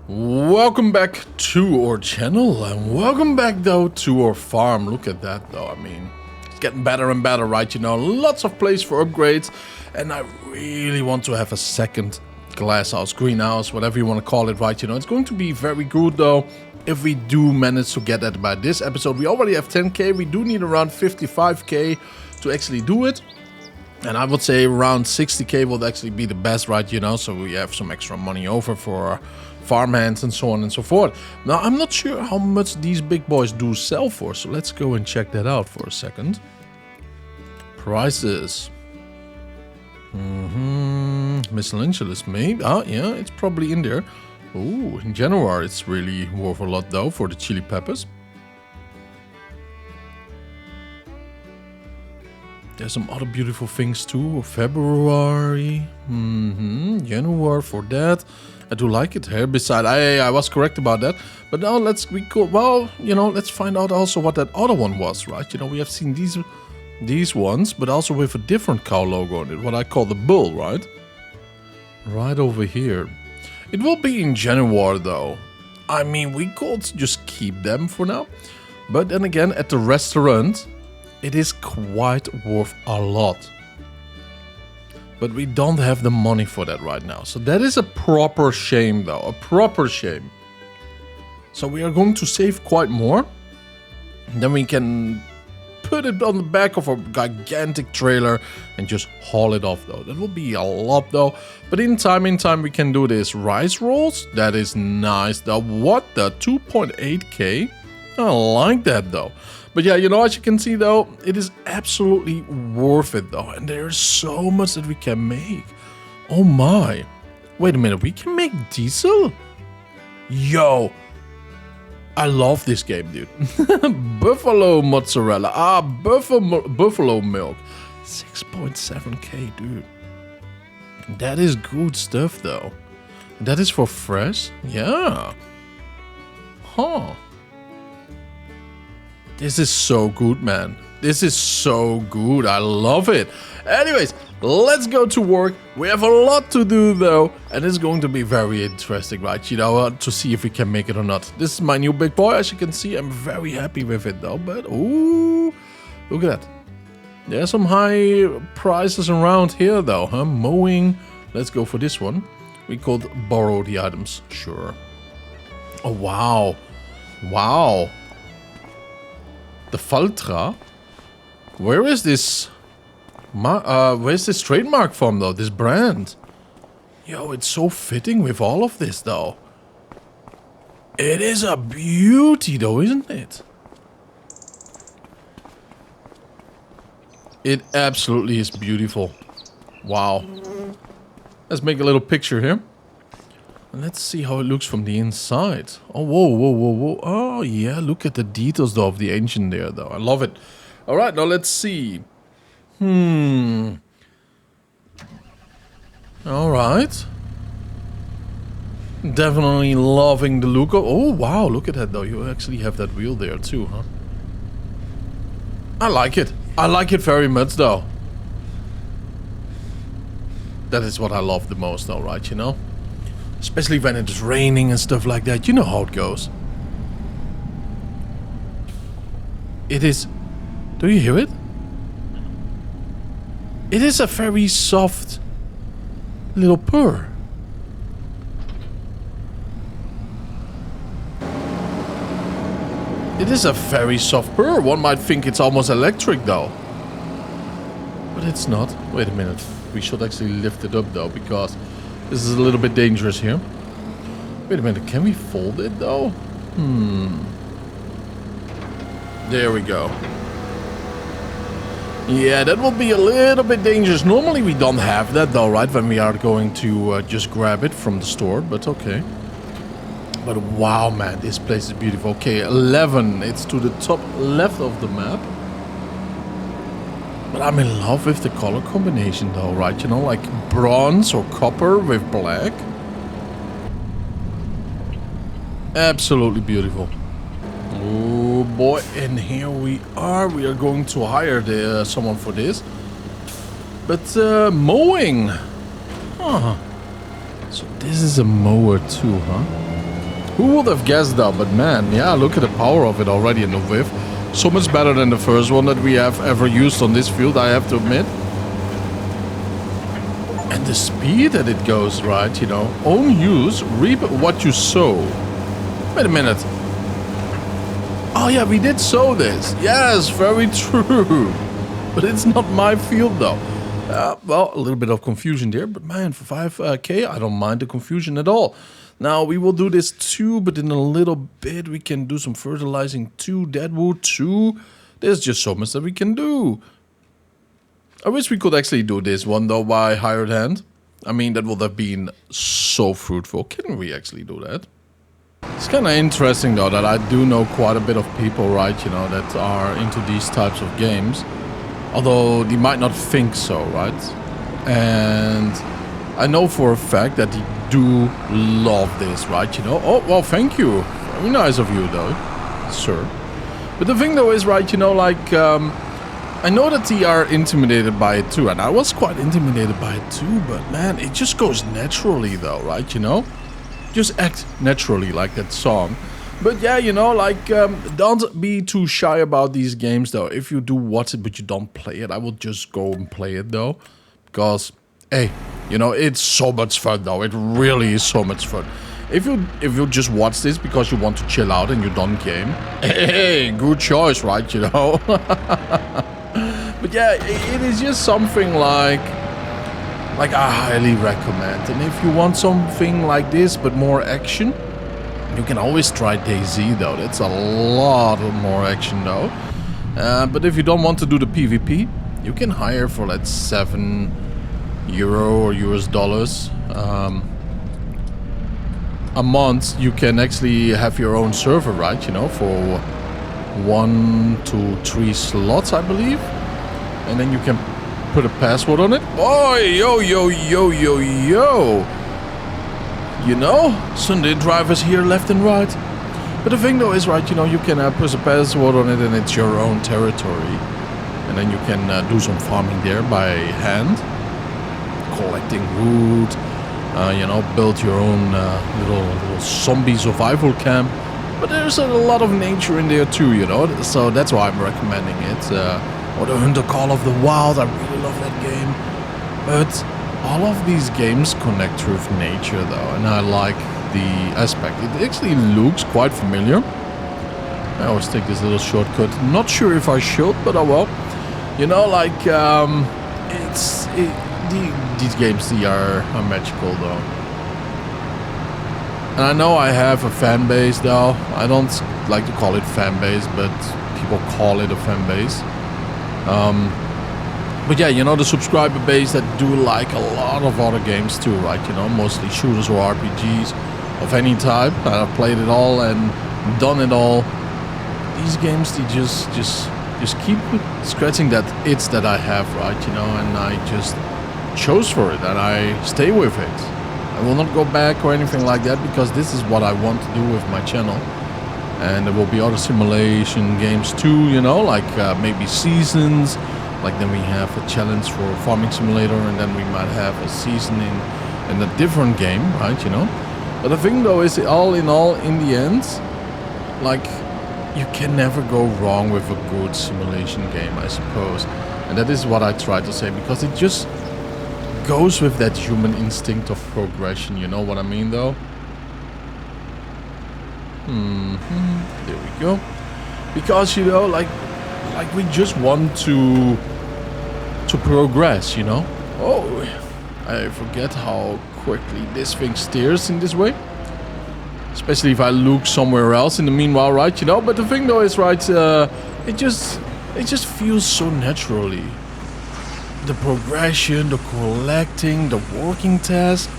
Welcome back to our channel and welcome back though to our farm. Look at that though, I mean, it's getting better and better, right? You know, lots of place for upgrades, and I really want to have a second glass house, greenhouse, whatever you want to call it, right? You know, it's going to be very good though if we do manage to get that by this episode. We already have 10k, we do need around 55k to actually do it. And I would say around 60k would actually be the best, right? You know, so we have some extra money over for farmhands and so on and so forth. Now, I'm not sure how much these big boys do sell for, so let's go and check that out for a second. Prices. Miscellaneous, maybe. Oh, yeah, it's probably in there. Ooh, in January, it's really worth a lot, though, for the chili peppers. There's some other beautiful things, too. February. January for that. I do like it. Herbicide. I was correct about that. But now let's find out also what that other one was, right? You know, we have seen these ones, but also with a different cow logo on it. What I call the bull, right? Right over here. It will be in January, though. I mean, we could just keep them for now. But then again, at the restaurant, it is quite worth a lot. But we don't have the money for that right now. So that is a proper shame, though. A proper shame. So we are going to save quite more. Then we can put it on the back of a gigantic trailer and just haul it off, though. That will be a lot, though. But in time, we can do this. Rice rolls? That is nice, though. What the? 2.8k? I like that, though. But yeah, you know, as you can see, though, it is absolutely worth it, though. And there's so much that we can make. Oh, my. Wait a minute. We can make diesel? Yo. I love this game, dude. Buffalo mozzarella. Buffalo milk. 6.7k, dude. That is good stuff, though. That is for fresh? Yeah. Huh. This is so good, man. This is so good. I love it. Anyways, let's go to work. We have a lot to do, though. And it's going to be very interesting, right? You know, to see if we can make it or not. This is my new big boy. As you can see, I'm very happy with it, though. But, ooh, look at that. There's some high prices around here, though, huh? Mowing. Let's go for this one. We could borrow the items. Sure. Oh, wow. Wow. The Faltra? Where is this? Where's this trademark from, though? This brand? Yo, it's so fitting with all of this, though. It is a beauty, though, isn't it? It absolutely is beautiful. Wow. Let's make a little picture here. And let's see how it looks from the inside. Oh, whoa. Oh, yeah, look at the details, though, of the engine there, though. I love it. All right, now let's see. All right. Definitely loving the look of... Oh, wow, look at that, though. You actually have that wheel there, too, huh? I like it. I like it very much, though. That is what I love the most, though, right, you know? Especially when it's raining and stuff like that. You know how it goes. It is... Do you hear it? It is a very soft little purr. It is a very soft purr. One might think it's almost electric, though. But it's not. Wait a minute. We should actually lift it up, though, because... This is a little bit dangerous here. Wait a minute, can we fold it though? There we go. Yeah, that will be a little bit dangerous. Normally we don't have that though, right? When we are going to just grab it from the store, but okay. But wow, man, this place is beautiful. Okay, 11. It's to the top left of the map. But I'm in love with the color combination though, right? You know, like bronze or copper with black. Absolutely beautiful. Oh boy, and here we are. We are going to hire someone for this. But mowing. Huh. So this is a mower too, huh? Who would have guessed though? But man, yeah, look at the power of it already in the whiff. So much better than the first one that we have ever used on this field, I have to admit. And the speed that it goes, right, you know. Own use, reap what you sow. Wait a minute. Oh yeah, we did sow this. Yes, very true. But it's not my field though. Well, a little bit of confusion there. But man, for 5k, I don't mind the confusion at all. Now, we will do this too, but in a little bit we can do some fertilizing too, deadwood too. There's just so much that we can do. I wish we could actually do this one though by hired hand. I mean, that would have been so fruitful. Can we actually do that? It's kind of interesting though that I do know quite a bit of people, right, you know, that are into these types of games. Although they might not think so, right? And I know for a fact that they do love this, right? You know, oh, well, thank you. Very nice of you, though, sir. But the thing, though, is, right, you know, like, I know that they are intimidated by it, too. And I was quite intimidated by it, too. But, man, it just goes naturally, though, right? You know? Just act naturally, like that song. But, yeah, you know, like, don't be too shy about these games, though. If you do watch it, but you don't play it, I will just go and play it, though. Because, hey, you know, it's so much fun though. It really is so much fun. If you just watch this because you want to chill out and you don't game, hey, good choice, right? You know. But yeah, it is just something like I highly recommend. And if you want something like this but more action, you can always try DayZ though. That's a lot of more action though. But if you don't want to do the PvP, you can hire for like €7 or US dollars a month. You can actually have your own server, right? You know, for 1 to 3 slots, I believe, and then you can put a password on it. Oh, yo, yo, yo, yo, yo! You know, Sunday drivers here left and right. But the thing though is, right, you know, you can put a password on it, and it's your own territory, and then you can do some farming there by hand. Collecting wood, you know, build your own little zombie survival camp. But there's a lot of nature in there too, you know, so that's why I'm recommending it. Or the Hunter Call of the Wild, I really love that game. But all of these games connect with nature though, and I like the aspect. It actually looks quite familiar. I always take this little shortcut. Not sure if I should, but oh well. You know, like, these games, they are magical though. And I know I have a fan base though. I don't like to call it fan base, but people call it a fan base. But yeah, you know, the subscriber base that do like a lot of other games too, right? You know, mostly shooters or RPGs of any type. I've played it all and done it all. These games, they just keep scratching that itch that I have, right? You know, and I just chose for it and I stay with it. I will not go back or anything like that, because this is what I want to do with my channel. And there will be other simulation games too, you know, like maybe seasons. Like then we have a challenge for Farming Simulator, and then we might have a season in a different game, right, you know. But the thing though is, all in all, in the end, like, you can never go wrong with a good simulation game, I suppose. And that is what I try to say, because it just goes with that human instinct of progression, you know what I mean though? There we go. Because, you know, like we just want to progress, you know? Oh, I forget how quickly this thing steers in this way. Especially if I look somewhere else in the meanwhile, right, you know? But the thing though is, right, it just feels so naturally. The progression, the collecting, the working task.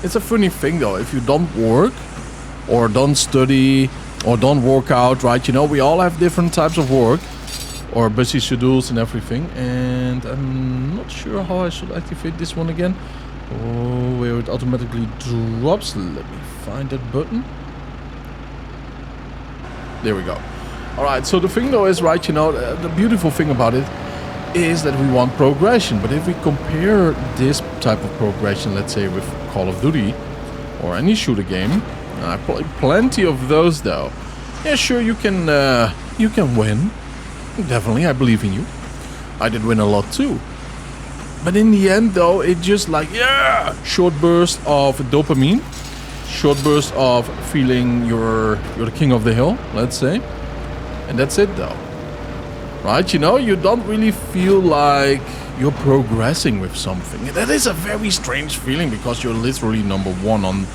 It's a funny thing though, if you don't work, or don't study, or don't work out, right, you know, we all have different types of work, or busy schedules and everything. And I'm not sure how I should activate this one again. Oh, where it automatically drops. Let me find that button. There we go. Alright, so the thing though is, right, you know, the beautiful thing about it is that we want progression. But if we compare this type of progression, let's say with Call of Duty or any shooter game, I played plenty of those though. Yeah, sure, you can win. Definitely, I believe in you. I did win a lot too. But in the end though, it just like, yeah, short burst of dopamine. Short burst of feeling you're the king of the hill, let's say. And that's it though. Right, you know, you don't really feel like you're progressing with something. That is a very strange feeling because you're literally number one on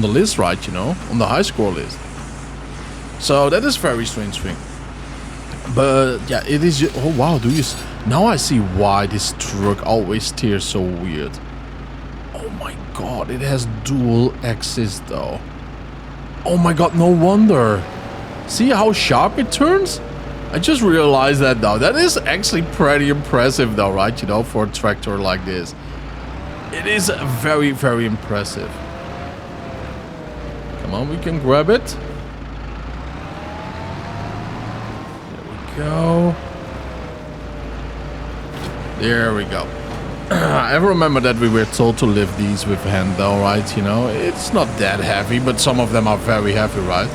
the list, right, you know, on the high score list. So that is a very strange thing. But yeah, it is. Oh wow, do you? Now I see why this truck always steers so weird. Oh my god, it has dual axis though. Oh my god, no wonder. See how sharp it turns? I just realized that though. That is actually pretty impressive though, right? You know, for a tractor like this. It is very, very impressive. Come on, we can grab it. There we go. There we go. I remember that we were told to lift these with hand though, right? You know, it's not that heavy, but some of them are very heavy, right?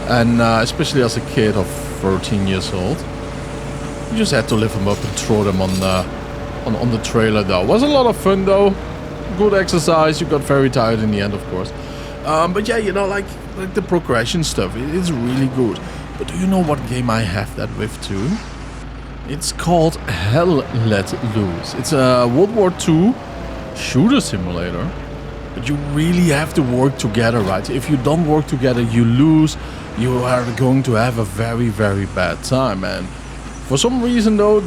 And especially as a kid of 13 years old, you just had to lift them up and throw them on the trailer though. Was a lot of fun though. Good exercise. You got very tired in the end, of course. But yeah, you know, like the progression stuff, it is really good. But do you know what game I have that with too? It's called Hell Let Loose. It's a World War II shooter simulator. But you really have to work together, right? If you don't work together, you lose. You are going to have a very, very bad time. And for some reason, though,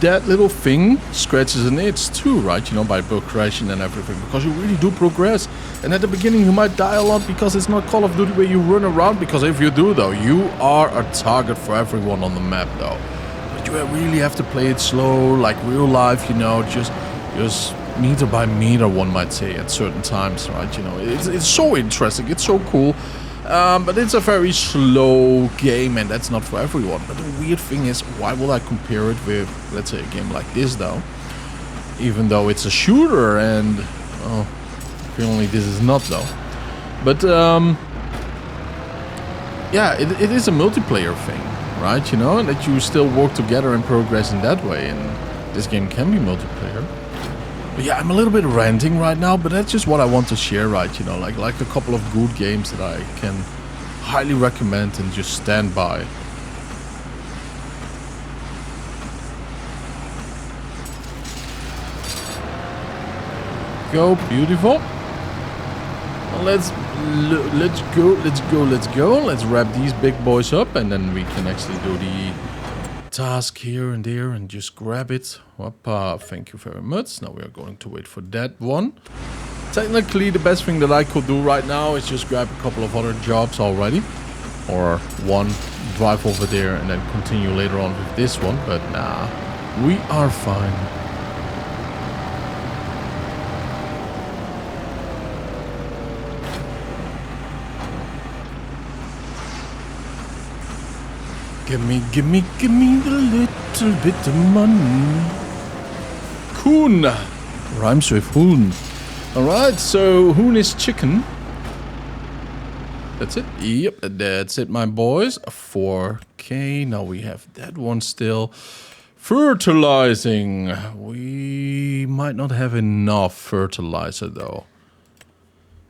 that little thing scratches an itch too, right? You know, by progression and everything. Because you really do progress. And at the beginning, you might die a lot because it's not Call of Duty where you run around. Because if you do, though, you are a target for everyone on the map, though. But you really have to play it slow, like real life, you know, just meter by meter, one might say, at certain times, right? You know, it's so interesting, it's so cool, but it's a very slow game, and that's not for everyone. But the weird thing is, why would I compare it with, let's say, a game like this, though? Even though it's a shooter, and oh, apparently this is not, though. But yeah, it is a multiplayer thing, right? You know, and that you still work together and progress in that way, and this game can be multiplayer. But yeah, I'm a little bit ranting right now, but that's just what I want to share, right? You know, like a couple of good games that I can highly recommend and just stand by. Go, beautiful. Well, let's go. Let's wrap these big boys up, and then we can actually do the task here and there and just grab it. Whoppa, thank you very much. Now we are going to wait for that one. Technically, the best thing that I could do right now is just grab a couple of other jobs already. Or one, drive over there and then continue later on with this one. But nah, we are fine. Give me the little bit of money. Coon rhymes with hoon. Alright, so hoon is chicken. That's it. Yep, that's it, my boys. 4K. Now we have that one still. Fertilizing. We might not have enough fertilizer though.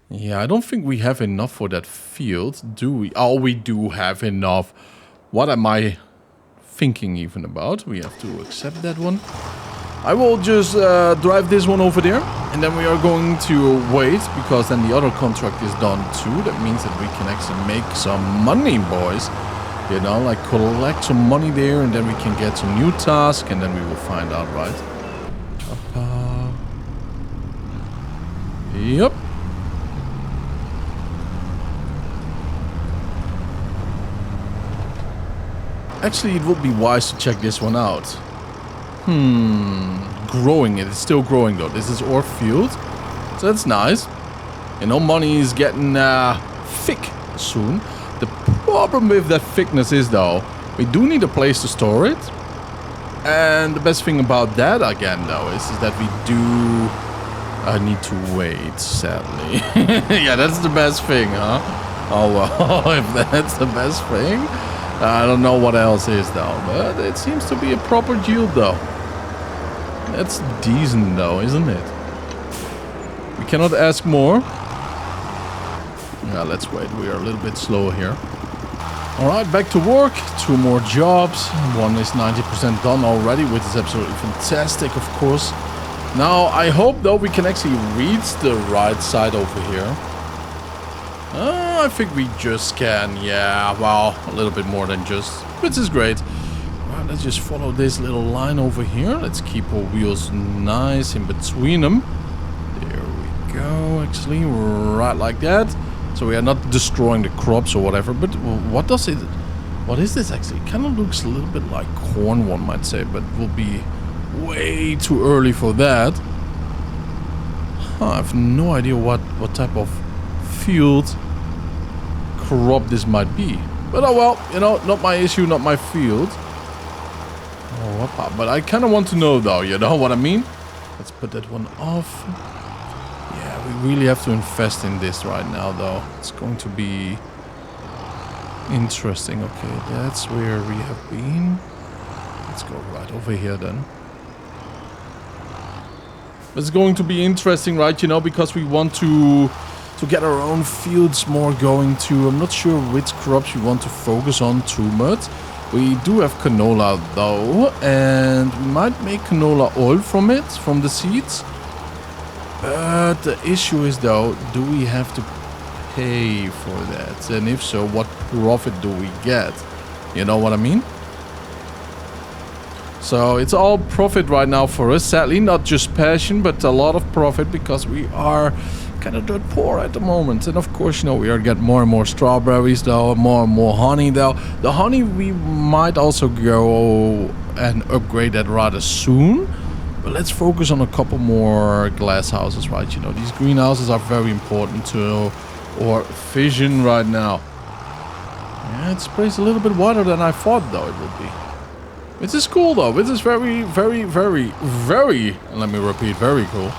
Yeah, I don't think we have enough for that field, do we? Oh, we do have enough. What am I thinking even about? We have to accept that one. I will just drive this one over there. And then we are going to wait, because then the other contract is done too. That means that we can actually make some money, boys. You know, like collect some money there, and then we can get some new tasks, and then we will find out, right? Yep. Actually, it would be wise to check this one out. Growing it. It's still growing though. This is our field. So that's nice. You know, money is getting thick soon. The problem with that thickness is though, we do need a place to store it. And the best thing about that again though is that we do I need to wait, sadly. Yeah, that's the best thing, huh? Oh, well, if that's the best thing, I don't know what else is, though. But it seems to be a proper yield, though. That's decent, though, isn't it? We cannot ask more. Yeah, let's wait. We are a little bit slow here. Alright, back to work. 2 more jobs. One is 90% done already, which is absolutely fantastic, of course. Now, I hope, though, we can actually reach the right side over here. I think we just can. Yeah, well, a little bit more than just, which is great. Alright, let's just follow this little line over here. Let's keep our wheels nice in between them. There we go, actually, right like that. So we are not destroying the crops or whatever, but what does it... What is this actually? It kind of looks a little bit like corn, one might say, but will be way too early for that. Huh, I have no idea what type of field crop this might be. But oh well, you know, not my issue, not my field. Oh, but I kind of want to know though, you know what I mean? Let's put that one off. We really have to invest in this right now, though. It's going to be interesting. Okay, that's where we have been. Let's go right over here then. It's going to be interesting, right? You know, because we want to get our own fields more going to. I'm not sure which crops we want to focus on too much. We do have canola, though, and we might make canola oil from it, from the seeds. But the issue is, though, do we have to pay for that? And if so, what profit do we get? You know what I mean? So it's all profit right now for us. Sadly, not just passion, but a lot of profit because we are kind of dirt poor at the moment. And of course, you know, we are getting more and more strawberries, though, more and more honey, though. The honey, we might also go and upgrade that rather soon. But let's focus on a couple more glass houses, right? You know, these greenhouses are very important to our vision right now. Yeah, it sprays a little bit wider than I thought, though, it would be. Which is cool, though. Which is very, very, very, very, and let me repeat, very cool.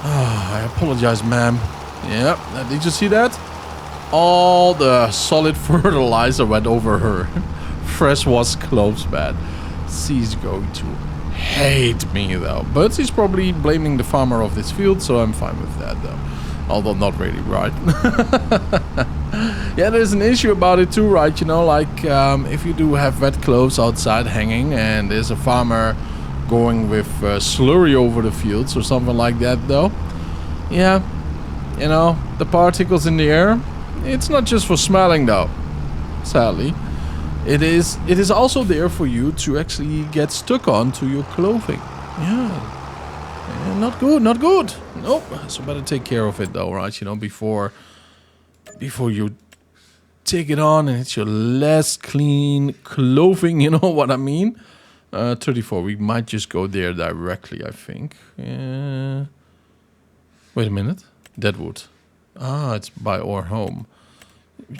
I apologize, ma'am. Yep, did you see that? All the solid fertilizer went over her fresh wash clothes bed. She's going to hate me, though. But she's probably blaming the farmer of this field, so I'm fine with that, though. Although not really, right? Yeah, there's an issue about it too, right? You know, like if you do have wet clothes outside hanging and there's a farmer going with slurry over the fields or something like that, though. Yeah, you know, the particles in the air, it's not just for smelling, though. Sadly. It is also there for you to actually get stuck onto your clothing. Yeah, not good, not good. Nope. So better take care of it, though, right? You know, before you take it on and it's your less clean clothing. You know what I mean? 34. We might just go there directly, I think. Wait a minute. Deadwood. Ah, it's by our home.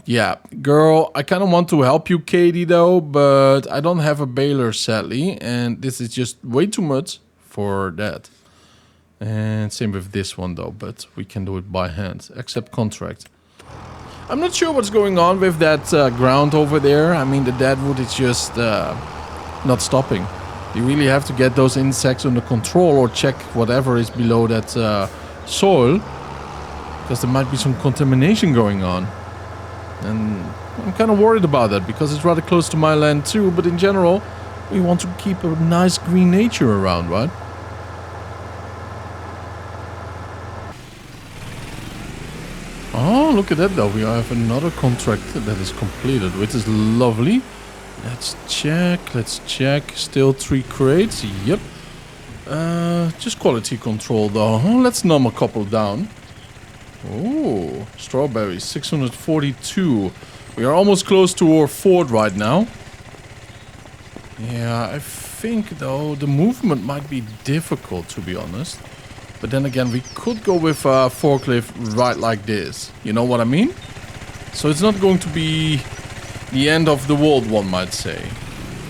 Yeah, girl, I kind of want to help you, Katie, though, but I don't have a baler, sadly, and this is just way too much for that. And same with this one, though, but we can do it by hand. Accept contract. I'm not sure what's going on with that ground over there. I mean, the deadwood is just not stopping. You really have to get those insects under control or check whatever is below that soil, because there might be some contamination going on. And I'm kind of worried about that because it's rather close to my land too, but in general, we want to keep a nice green nature around, right? Oh, look at that, though. We have another contract that is completed, which is lovely. Let's check. Still 3 crates. Yep. Just quality control, though. Let's numb a couple down. Oh, strawberries, 642. We are almost close to our fort right now. Yeah, I think, though, the movement might be difficult, to be honest. But then again, we could go with a forklift right like this. You know what I mean? So it's not going to be the end of the world, one might say,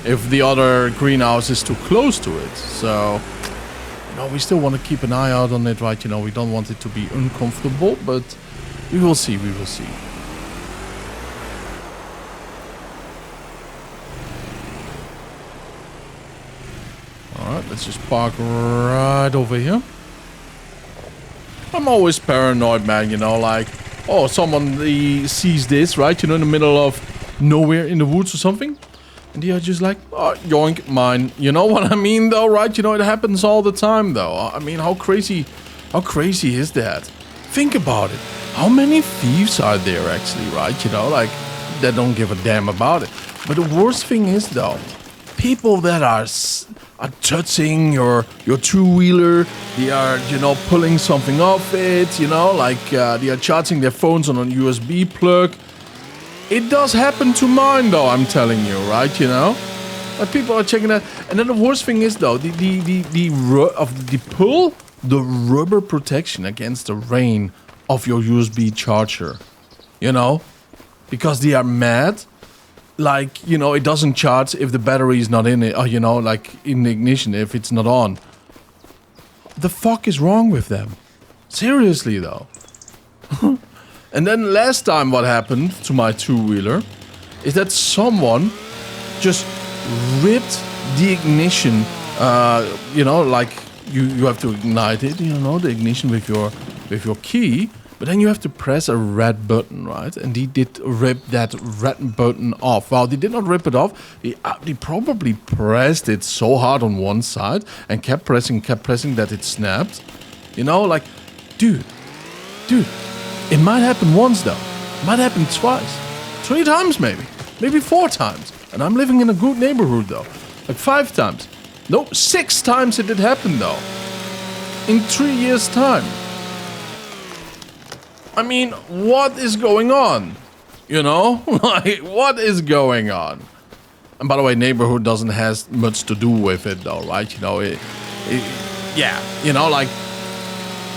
if the other greenhouse is too close to it. So, You know, we still want to keep an eye out on it, right? You know, we don't want it to be uncomfortable, but we will see, we will see. Alright, let's just park right over here. I'm always paranoid, man, you know, like, oh, someone sees this, right? You know, in the middle of nowhere in the woods or something. And they are just like, oh, yoink, mine. You know what I mean, though, right? You know, it happens all the time, though. I mean, how crazy is that? Think about it. How many thieves are there, actually, right? You know, like, that don't give a damn about it. But the worst thing is, though, people that are touching your two-wheeler, they are, you know, pulling something off it, you know, like they are charging their phones on a USB plug. It does happen to mine, though, I'm telling you, right, you know? But people are checking that. And then the worst thing is, though, the rubber protection against the rain of your USB charger, you know? Because they are mad. Like, you know, it doesn't charge if the battery is not in it, or, you know, like in the ignition if it's not on. The fuck is wrong with them? Seriously, though. And then last time what happened to my two-wheeler is that someone just ripped the ignition, you know, like you have to ignite it, you know, the ignition with your key. But then you have to press a red button, right? And they did rip that red button off. Well, they did not rip it off. They probably pressed it so hard on one side and kept pressing that it snapped. You know, like, dude, it might happen once, though. It might happen twice. 3 times, maybe 4 times. And I'm living in a good neighborhood, though. Like 5 times. No, 6 times it did happen, though. In 3 years' time. I mean, what is going on? You know? Like, what is going on? And by the way, neighborhood doesn't have much to do with it, though, right? You know, yeah, you know, like,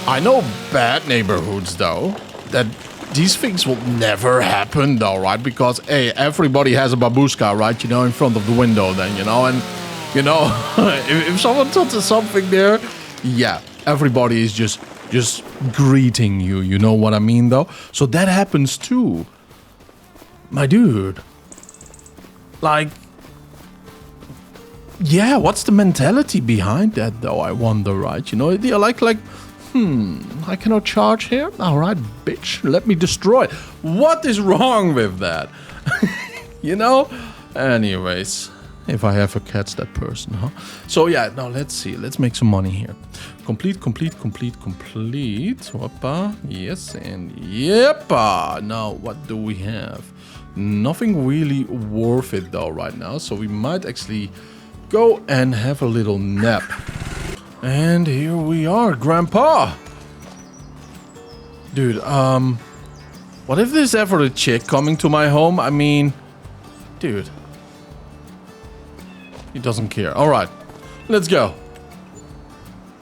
I know bad neighborhoods, though, that these things will never happen, though, right? Because, hey, everybody has a babushka, right? You know, in front of the window, then, you know, and, you know, if someone touches something there, yeah, everybody is just greeting you, you know what I mean, though? So that happens too. My dude. Like, yeah, what's the mentality behind that, though, I wonder, right? You know, they're like, I cannot charge here? Alright, bitch, let me destroy it. What is wrong with that? You know? Anyways, if I ever catch that person, huh? So yeah, now let's see. Let's make some money here. Complete. Whoppa. Yes, and yeppa. Now, what do we have? Nothing really worth it, though, right now. So we might actually go and have a little nap. And here we are, Grandpa. Dude, what if there's ever a chick coming to my home? I mean, dude. He doesn't care. Alright, let's go.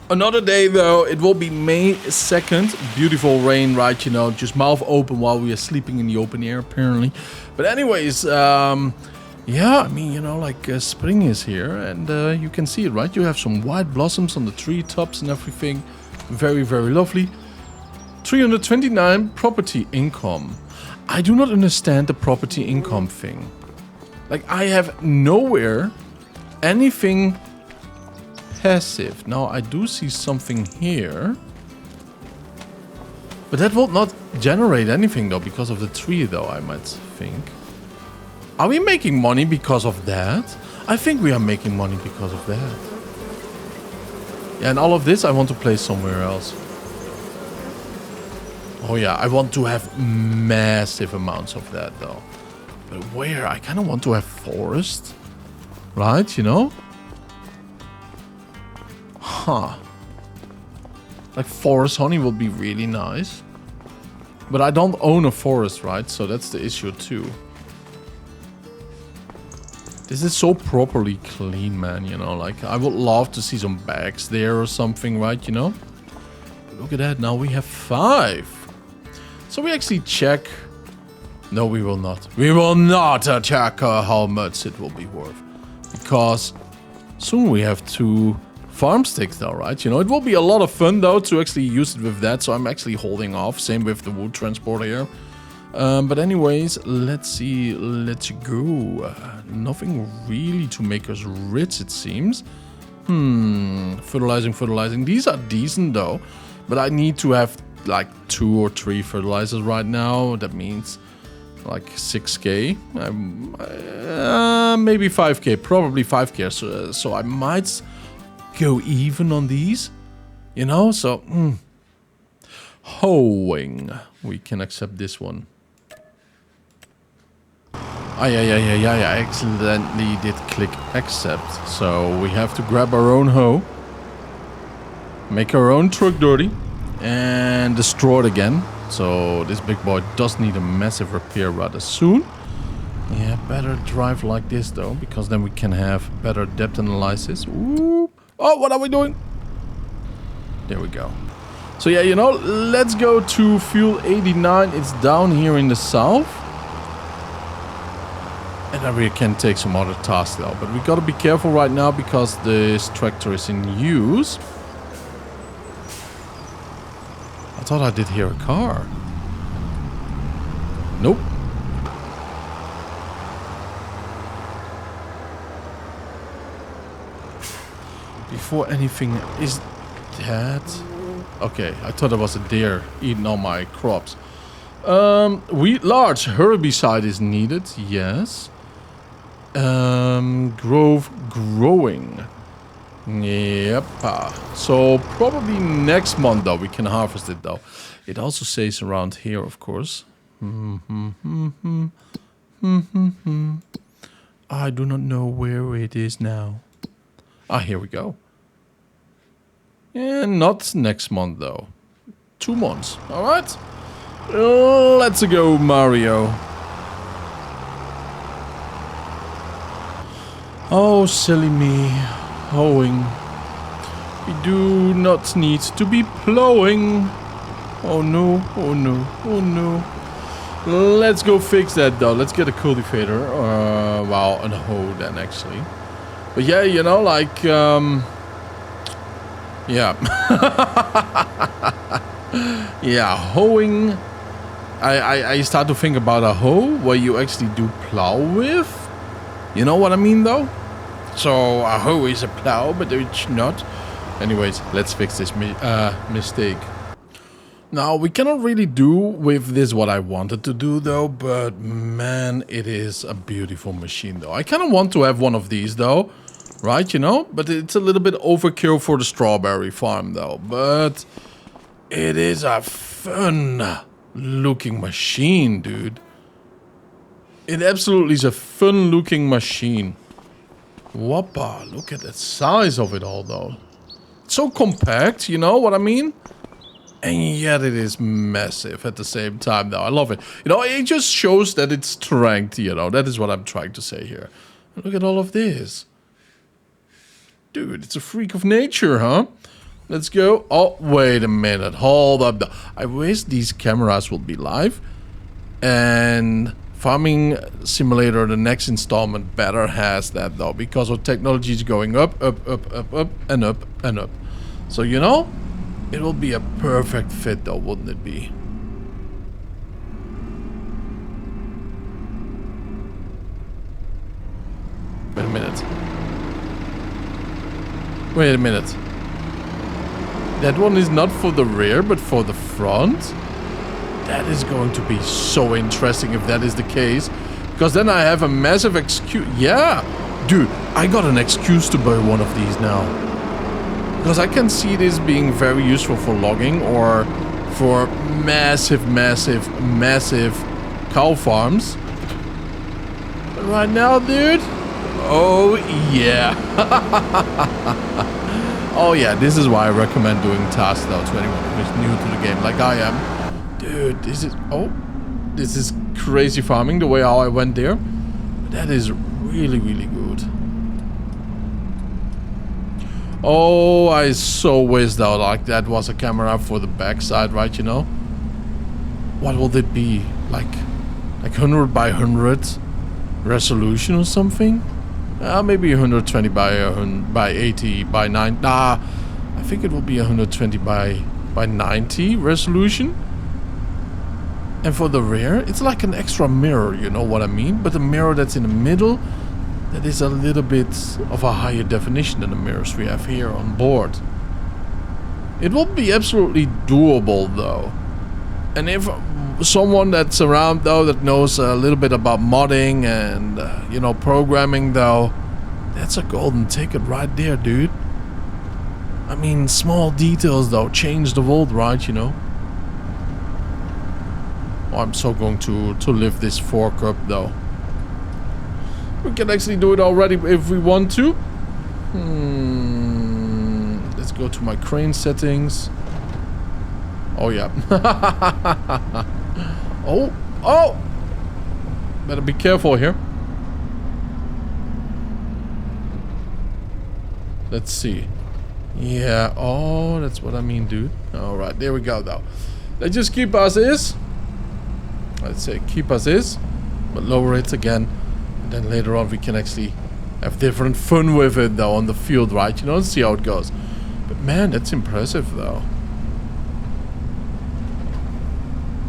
Another day, though. It will be May 2nd. Beautiful rain, right? You know, just mouth open while we are sleeping in the open air, apparently. But anyways, yeah, I mean, you know, like spring is here. And you can see it, right? You have some white blossoms on the treetops and everything. Very, very lovely. 329 property income. I do not understand the property income thing. Like, I have nowhere anything passive. Now, I do see something here. But that will not generate anything, though, because of the tree, though, I might think. Are we making money because of that? I think we are making money because of that. Yeah, and all of this I want to place somewhere else. Oh yeah, I want to have massive amounts of that, though. But where? I kind of want to have forest. Right, you know? Huh. Like forest honey would be really nice. But I don't own a forest, right? So that's the issue too. This is so properly clean, man, you know? Like, I would love to see some bags there or something, right, you know? But look at that, now we have 5. So we actually check... No, we will not. We will not check how much it will be worth. Because soon we have to farm sticks though, right? You know, it will be a lot of fun though to actually use it with that. So I'm actually holding off. Same with the wood transporter here. But anyways, let's see. Let's go. Nothing really to make us rich, it seems. Fertilizing. These are decent though. But I need to have like 2 or 3 fertilizers right now. That means like 6k. Maybe 5k. Probably 5k. So I might go even on these. You know, so... Hoeing. We can accept this one. I accidentally did click accept. So we have to grab our own hoe. Make our own truck dirty. And destroy it again. So this big boy does need a massive repair rather soon. Yeah, better drive like this though. Because then we can have better depth analysis. Ooh. Oh, what are we doing? There we go. So yeah, you know, let's go to fuel 89. It's down here in the south. And then we can take some other tasks though. But we gotta be careful right now because this tractor is in use. I thought I did hear a car. Nope. Before anything is that... Okay, I thought it was a deer eating all my crops. Large herbicide is needed, yes. Growing. Yep. So probably next month though we can harvest it though. It also says around here, of course. I do not know where it is now. Ah, here we go. And not next month though. 2 months. All right. Let's go, Mario. Oh, silly me. Hoeing. We do not need to be plowing. Oh no, oh no, oh no. Let's go fix that though. Let's get a cultivator. Wow, and a hoe then actually. But yeah, you know, like, yeah. Yeah, hoeing. I start to think about a hoe where you actually do plow with. You know what I mean though? So a hoe is a plow, but it's not. Anyways, let's fix this mistake. Now, we cannot really do with this what I wanted to do though, but man, it is a beautiful machine though. I kind of want to have one of these though, right, you know? But it's a little bit overkill for the strawberry farm though, but it is a fun looking machine, dude. It absolutely is a fun looking machine. Whoppa, look at the size of it all though. It's so compact, you know what I mean? And yet it is massive at the same time though. I love it. You know, it just shows that it's strength, you know. That is what I'm trying to say here. Look at all of this. Dude, it's a freak of nature, huh? Let's go. Oh, wait a minute. Hold up. I wish these cameras would be live. And Farming Simulator, the next installment, better has that though. Because our technology is going up, and up, and up. So, you know, it will be a perfect fit though, wouldn't it be? Wait a minute. Wait a minute. That one is not for the rear, but for the front? That is going to be so interesting if that is the case. Because then I have a massive excuse. Yeah! Dude, I got an excuse to buy one of these now. Because I can see this being very useful for logging or for massive cow farms. But right now, dude... Oh, yeah. Oh, yeah, this is why I recommend doing tasks though to anyone who's new to the game, like I am. Dude, this is... Oh, this is crazy farming, the way how I went there. But that is really, really good. Oh, I so wish though, like that was a camera for the backside, right, you know? What will it be? Like 100 by 100 resolution or something? Maybe 120 by 80 by 9. Nah, I think it will be 120 by 90 resolution. And for the rear, it's like an extra mirror, you know what I mean? But the mirror that's in the middle, that is a little bit of a higher definition than the mirrors we have here on board. It will be absolutely doable though. And if someone that's around though that knows a little bit about modding and you know, programming though, that's a golden ticket right there, dude. I mean, small details though change the world, right? You know. Oh, I'm so going to lift this fork up though. We can actually do it already if we want to. Let's go to my crane settings. Oh yeah. Oh! Better be careful here. Let's see. Yeah, oh, that's what I mean, dude. Alright, there we go though. Let's just keep as is. Let's say keep as is, but lower it again. And then later on we can actually have different fun with it though on the field, right? You know, see how it goes. But man, that's impressive though.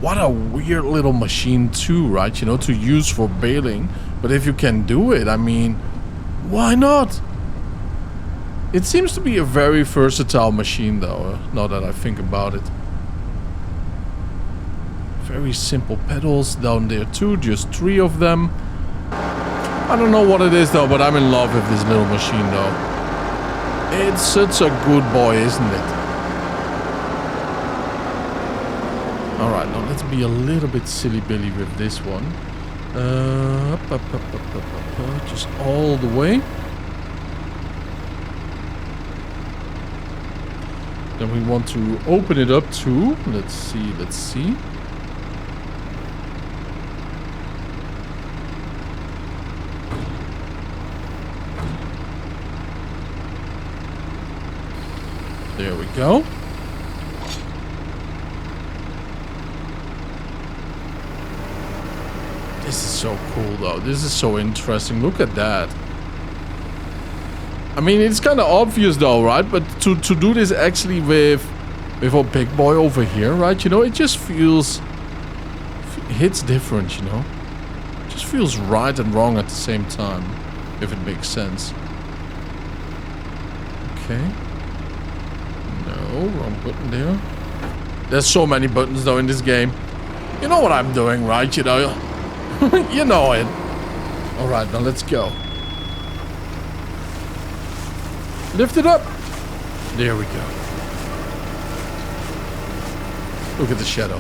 What a weird little machine too, right? You know, to use for baling. But if you can do it, I mean, why not? It seems to be a very versatile machine though, now that I think about it. Very simple pedals down there too, just 3 of them. I don't know what it is though, but I'm in love with this little machine though. It's such a good boy, isn't it? Alright, now let's be a little bit silly-billy with this one. Just all the way. Then we want to open it up too. Let's see. There we go. This is so cool though. This is so interesting. Look at that. I mean, it's kind of obvious though, right? But to do this actually with our big boy over here, right? You know, it just feels... hits different, you know? It just feels right and wrong at the same time. If it makes sense. Okay. No, wrong button there. There's so many buttons though in this game. You know what I'm doing, right? You know? You know it. Alright, now let's go. Lift it up. There we go. Look at the shadow.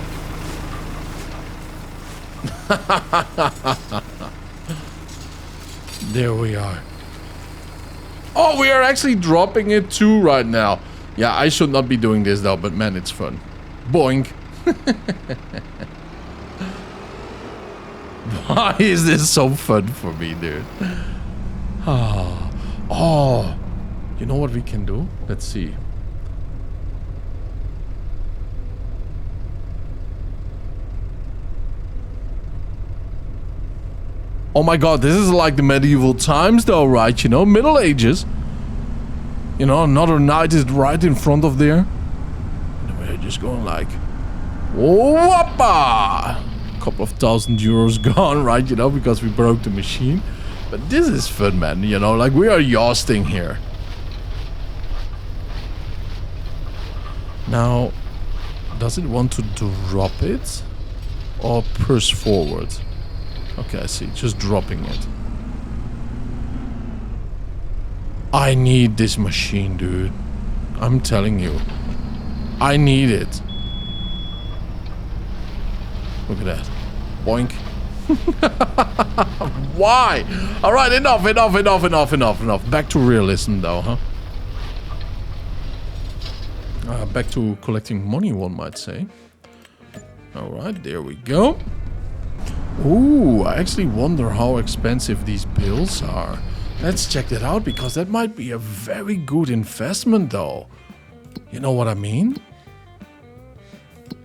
There we are. Oh, we are actually dropping it too right now. Yeah, I should not be doing this though, but man, it's fun. Boink. Why is this so fun for me, dude? Oh. You know what we can do? Let's see. Oh my god, this is like the medieval times though, right? You know, Middle Ages. You know, another knight is right in front of there. And we're just going like... whoppa! Couple of €1,000 gone, right? You know, because we broke the machine. But this is fun, man. You know, like we are jousting here. Now, does it want to drop it? Or push forward? Okay, I see. Just dropping it. I need this machine, dude. I'm telling you. I need it. Look at that. Boink. Why? Alright, enough. Back to realism though, huh? Back to collecting money, one might say. Alright, there we go. Ooh, I actually wonder how expensive these bills are. Let's check that out, because that might be a very good investment though. You know what I mean?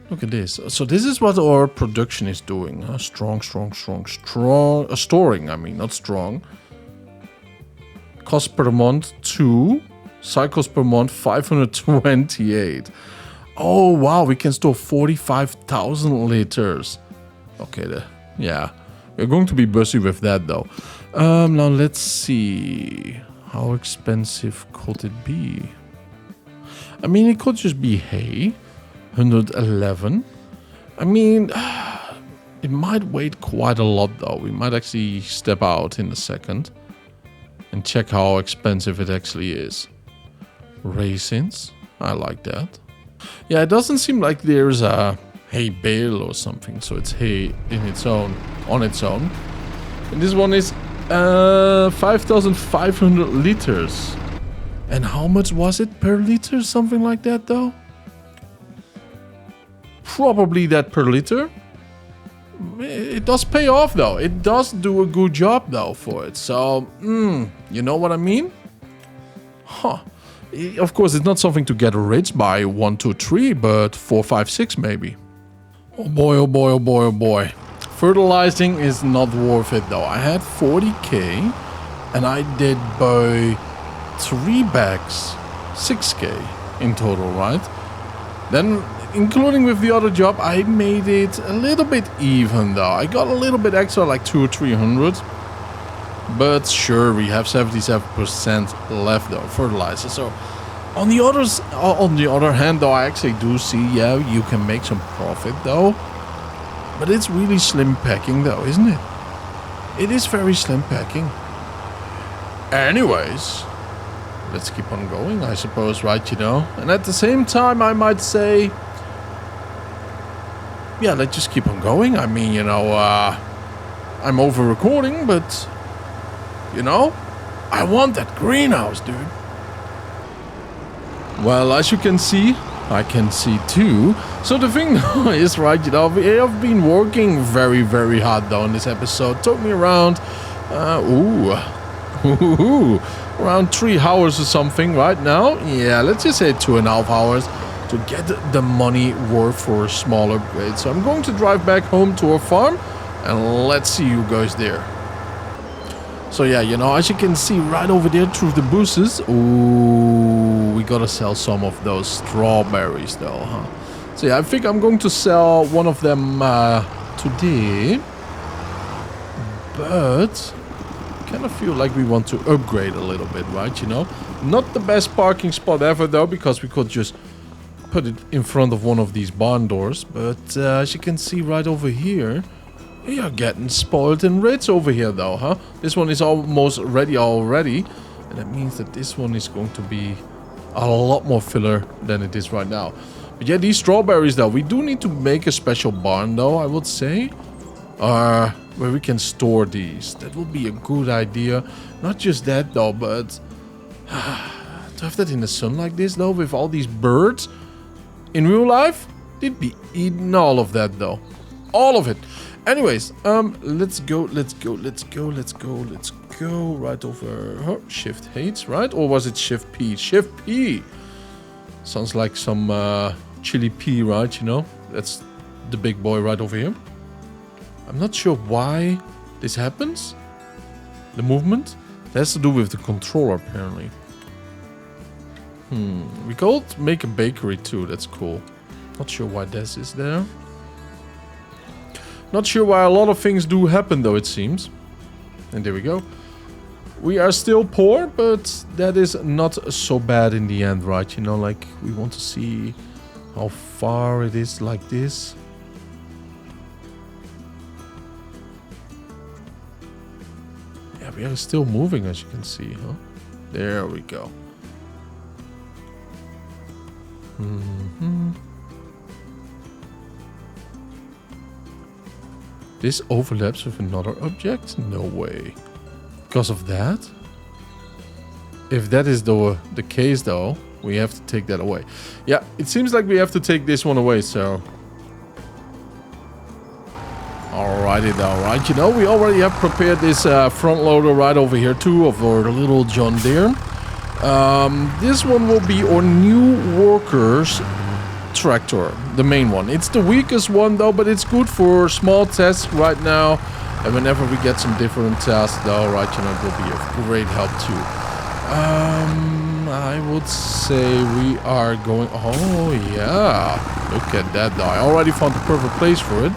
Look at this. So this is what our production is doing. Huh? Storing, I mean, not strong. Cost per month 2. Cycles per month 528. Oh wow, we can store 45,000 liters. Okay, yeah. We're going to be busy with that though. Now let's see. How expensive could it be? I mean, it could just be hay. 111. I mean, it might weigh quite a lot though. We might actually step out in a second and check how expensive it actually is. Raisins. I like that. Yeah, it doesn't seem like there's a hay bale or something. So it's hay in its own, on its own. And this one is 5,500 liters. And how much was it per liter? Something like that though? Probably that per liter. It does pay off though. It does do a good job though for it. So, you know what I mean? Huh. Of course, it's not something to get rich by 1, 2, 3, but 4, 5, 6 maybe. Oh boy, oh boy, oh boy, oh boy. Fertilizing is not worth it though. I had 40k and I did buy 3 bags, 6k in total, right? Then, including with the other job, I made it a little bit even though. I got a little bit extra, like 200 or 300. But sure, we have 77% left though, fertilizer. So, on the other hand though, I actually do see, yeah, you can make some profit though. But it's really slim packing though, isn't it? It is very slim packing. Anyways, let's keep on going, I suppose, right, you know? And at the same time, I might say, yeah, let's just keep on going. I mean, you know, I'm over recording, but, you know, I want that greenhouse, dude. Well, as you can see, I can see too. So the thing is, right, you know, we have been working very, very hard though in this episode. Took me around, around 3 hours or something right now. Yeah, let's just say 2.5 hours to get the money worth for a small upgrade. So I'm going to drive back home to our farm and let's see you guys there. So yeah, you know, as you can see right over there through the bushes. Ooh, we gotta sell some of those strawberries though, huh? So yeah, I think I'm going to sell one of them today. But I kind of feel like we want to upgrade a little bit, right? You know, not the best parking spot ever though, because we could just put it in front of one of these barn doors. But as you can see right over here, we are getting spoiled and rich over here though, huh? This one is almost ready already. And that means that this one is going to be a lot more filler than it is right now. But yeah, these strawberries though, we do need to make a special barn though, I would say. Where we can store these. That would be a good idea. Not just that though, but to have that in the sun like this though, with all these birds. In real life, they'd be eating all of that though. All of it. Anyways, let's go right over Shift H, right? Or was it Shift P? Shift P. Sounds like some chili pea, right? You know, that's the big boy right over here. I'm not sure why this happens. The movement. It has to do with the controller, apparently. We could make a bakery too. That's cool. Not sure why this is there. Not sure why a lot of things do happen though, it seems. And there we go. We are still poor, but that is not so bad in the end, right? You know, like, we want to see how far it is like this. Yeah, we are still moving, as you can see, huh? There we go. This overlaps with another object? No way. Because of that? If that is the case though, we have to take that away. Yeah, it seems like we have to take this one away, so... Alrighty though, right? You know, we already have prepared this front loader right over here too, of our little John Deere. This one will be our new workers tractor, the main one. It's the weakest one though, but it's good for small tests right now. And whenever we get some different tasks though, right, you know, it will be of great help too. I would say we are going... Oh, yeah. Look at that, though. I already found the perfect place for it.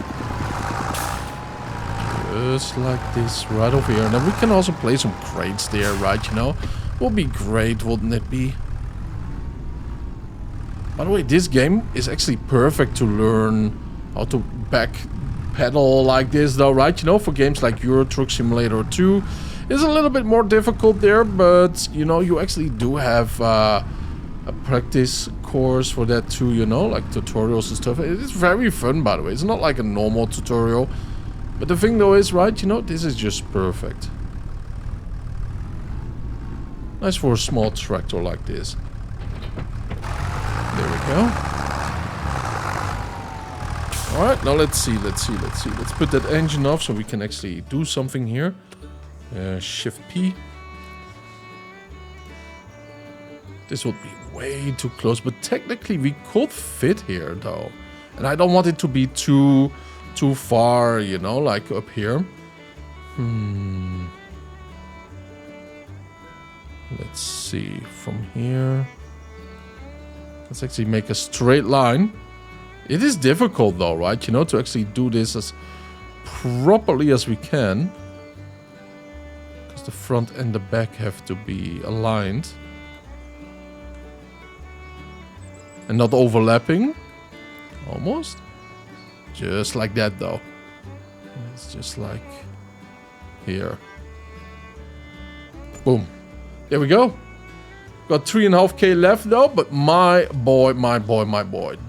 Just like this right over here. And then we can also place some crates there, right? You know? Will be great, wouldn't it be? By the way, this game is actually perfect to learn how to back pedal like this, though, right? You know, for games like Euro Truck Simulator 2. It's a little bit more difficult there, but, you know, you actually do have a practice course for that too, you know, like tutorials and stuff. It is very fun, by the way. It's not like a normal tutorial. But the thing, though, is, right, you know, this is just perfect. Nice for a small tractor like this. There we go. Alright, now let's see. Let's put that engine off so we can actually do something here. Shift P. This would be way too close, but technically we could fit here, though. And I don't want it to be too far, you know, like up here. Let's see, from here. Let's actually make a straight line. It is difficult though, right? You know, to actually do this as properly as we can. Because the front and the back have to be aligned. And not overlapping. Almost. Just like that though. It's just like here. Boom. There we go. Got 3.5k left though, but my boy.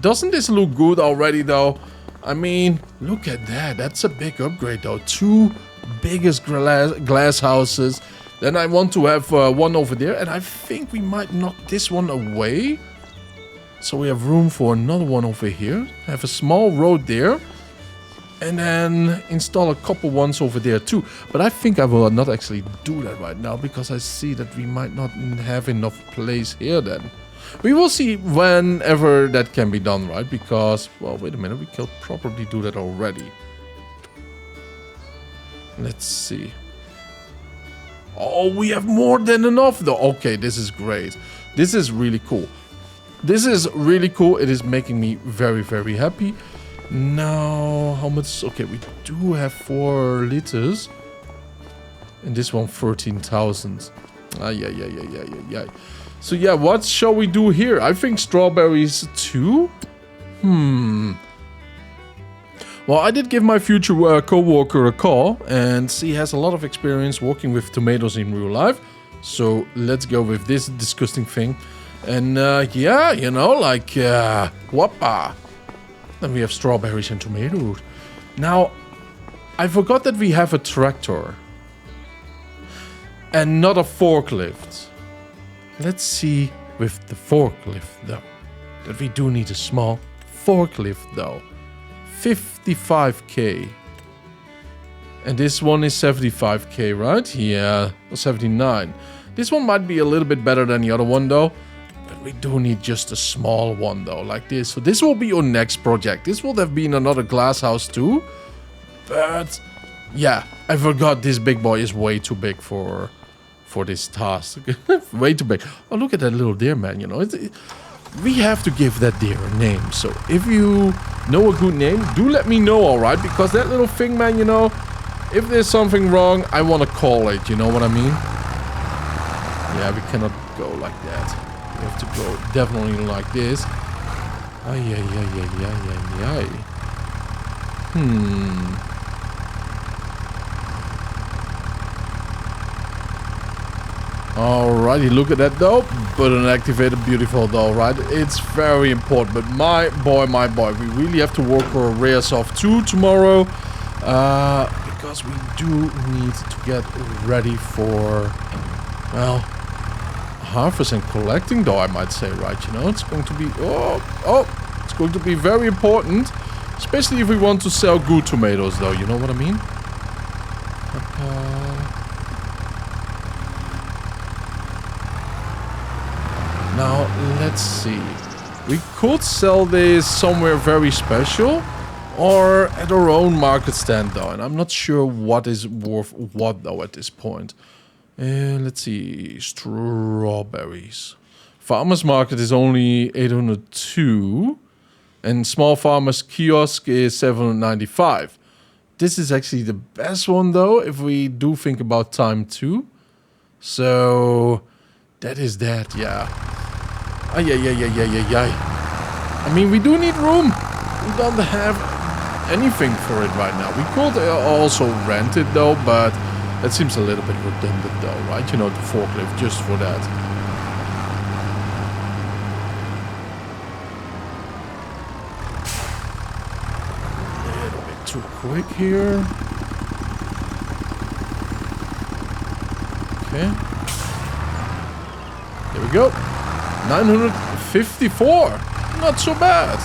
Doesn't this look good already though? I mean, look at that. That's a big upgrade though. 2 biggest glass houses. Then I want to have one over there. And I think we might knock this one away. So we have room for another one over here. Have a small road there. And then install a couple ones over there too. But I think I will not actually do that right now. Because I see that we might not have enough place here then. We will see whenever that can be done, right? Because, well, wait a minute. We can probably do that already. Let's see. Oh, we have more than enough though. Okay, this is great. This is really cool. This is really cool. It is making me very, very happy. Now, how much? Okay, we do have 4 liters. And this one, 13,000. Yeah. So, yeah, what shall we do here? I think strawberries too? Well, I did give my future co-worker a call. And she has a lot of experience working with tomatoes in real life. So, let's go with this disgusting thing. And, yeah, you know, like, whoppa. Then we have strawberries and tomatoes. Now, I forgot that we have a tractor. And not a forklift. Let's see with the forklift, though. That we do need a small forklift, though. 55k. And this one is 75k, right? Yeah, 79. This one might be a little bit better than the other one, though. But we do need just a small one though, like this. So this will be your next project. This would have been another glass house too. But yeah, I forgot this big boy is way too big for this task. Way too big. Oh, look at that little deer, man. You know, we have to give that deer a name. So if you know a good name, do let me know, alright? Because that little thing, man, you know, if there's something wrong, I want to call it. You know what I mean? Yeah, we cannot go like that. We have to go definitely like this. Ay. Alrighty, look at that though. Button activated, beautiful though, right? It's very important. But my boy, we really have to work our rears off too tomorrow. Because we do need to get ready for, well, harvest and collecting though, I might say, right? You know, it's going to be it's going to be very important, especially if we want to sell good tomatoes though, you know what I mean? Now let's see, we could sell this somewhere very special or at our own market stand though, and I'm not sure what is worth what though at this point. Let's see. Strawberries. Farmers market is only 802. And small farmers kiosk is 795. This is actually the best one though, if we do think about time too. So that is that, yeah. I mean, we do need room. We don't have anything for it right now. We could also rent it though, but that seems a little bit redundant though, right? You know, the forklift just for that. A little bit too quick here. Okay. Here we go. 954. Not so bad.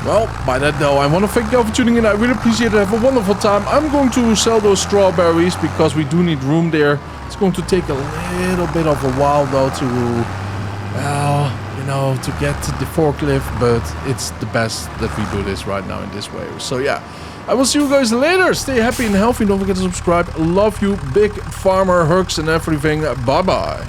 Well, by that though, I want to thank you all for tuning in. I really appreciate it. Have a wonderful time. I'm going to sell those strawberries because we do need room there. It's going to take a little bit of a while though to, well, you know, to get to the forklift. But it's the best that we do this right now in this way. So yeah, I will see you guys later. Stay happy and healthy. Don't forget to subscribe. Love you, big farmer hugs and everything. Bye bye.